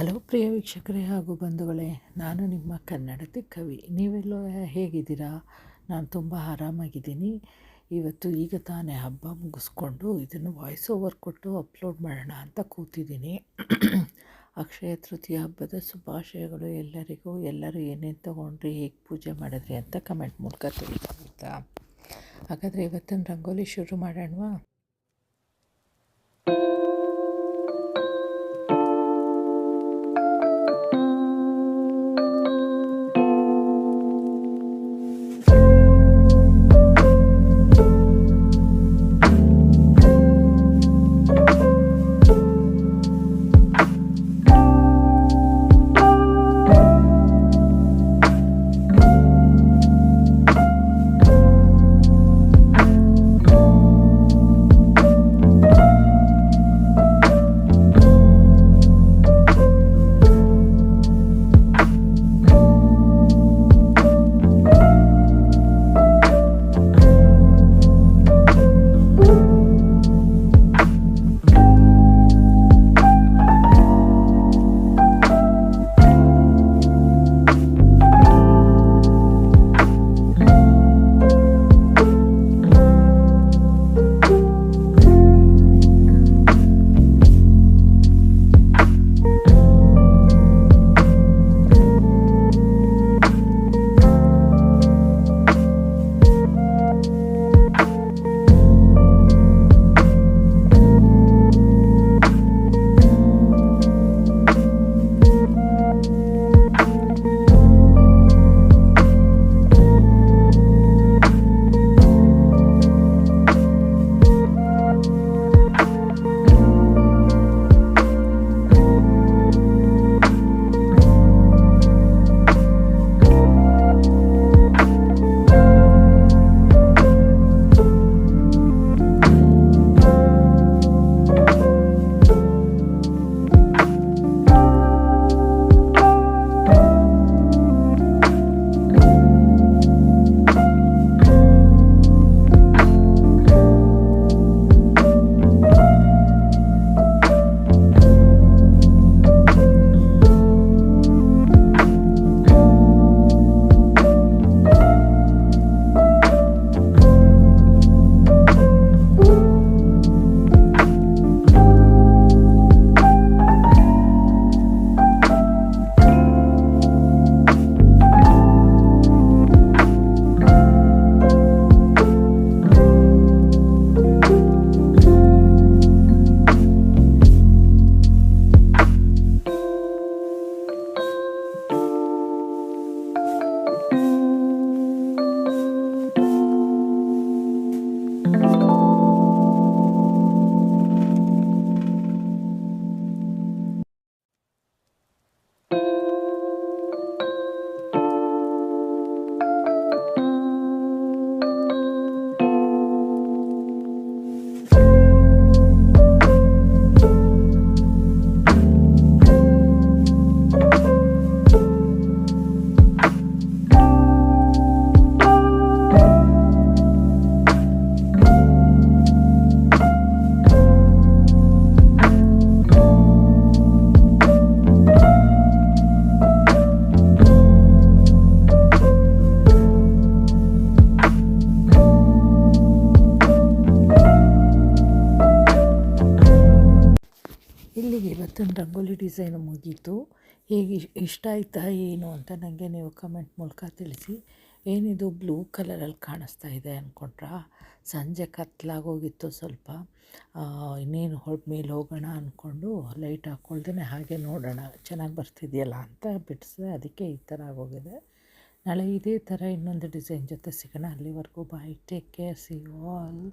Hello ಪ್ರಿಯ ವೀಕ್ಷಕರೇ ಹಾಗೂ ಬಂಧುಗಳೇ, ನಾನು ನಿಮ್ಮ ಕನ್ನಡತಿ ಕವಿ. ನೀವೆಲ್ಲ ಹೇಗಿದ್ದೀರಾ? ನಾನು ತುಂಬ ಆರಾಮಾಗಿದ್ದೀನಿ. ಇವತ್ತು ಈಗ ತಾನೇ ಹಬ್ಬ ಮುಗಿಸ್ಕೊಂಡು ಇದನ್ನು ವಾಯ್ಸ್ ಓವರ್ ಕೊಟ್ಟು ಅಪ್ಲೋಡ್ ಮಾಡೋಣ ಅಂತ ಕೂತಿದ್ದೀನಿ. ಅಕ್ಷಯ ತೃತೀಯ ಹಬ್ಬದ ಶುಭಾಶಯಗಳು ಎಲ್ಲರಿಗೂ. ಎಲ್ಲರೂ ಏನೇನು ತೊಗೊಂಡ್ರಿ, ಹೇಗೆ ಪೂಜೆ ಮಾಡಿದ್ರಿ ಅಂತ ಕಮೆಂಟ್ ಮೂಲಕ ತಿಳಿಸ್ತಾ. ಹಾಗಾದರೆ ಇವತ್ತಿನ ರಂಗೋಲಿ ಶುರು ಮಾಡೋಣವಾ? ಇಲ್ಲಿಗೆ ಇವತ್ತಿನ ರಂಗೋಲಿ ಡಿಸೈನು ಮುಗೀತು. ಹೇಗೆ ಇಷ್ಟ ಆಯ್ತಾ ಏನು ಅಂತ ನನಗೆ ನೀವು ಕಮೆಂಟ್ ಮೂಲಕ ತಿಳಿಸಿ. ಏನಿದು ಬ್ಲೂ ಕಲರಲ್ಲಿ ಕಾಣಿಸ್ತಾ ಇದೆ ಅಂದ್ಕೊಂಡ್ರಾ? ಸಂಜೆ ಕತ್ಲಾಗೋಗಿತ್ತು ಸ್ವಲ್ಪ. ಇನ್ನೇನು ಮೇಲೆ ಹೋಗೋಣ ಅಂದ್ಕೊಂಡು ಲೈಟ್ ಹಾಕ್ಕೊಳ್ದೇ ಹಾಗೆ ನೋಡೋಣ ಚೆನ್ನಾಗಿ ಬರ್ತಿದೆಯಲ್ಲ ಅಂತ ಬಿಡಿಸಿದೆ. ಅದಕ್ಕೆ ಈ ಥರ ಆಗೋಗಿದೆ. ನಾಳೆ ಇದೇ ಥರ ಇನ್ನೊಂದು ಡಿಸೈನ್ ಜೊತೆ ಸಿಗೋಣ. ಅಲ್ಲಿವರೆಗೂ bye, take care, see you all.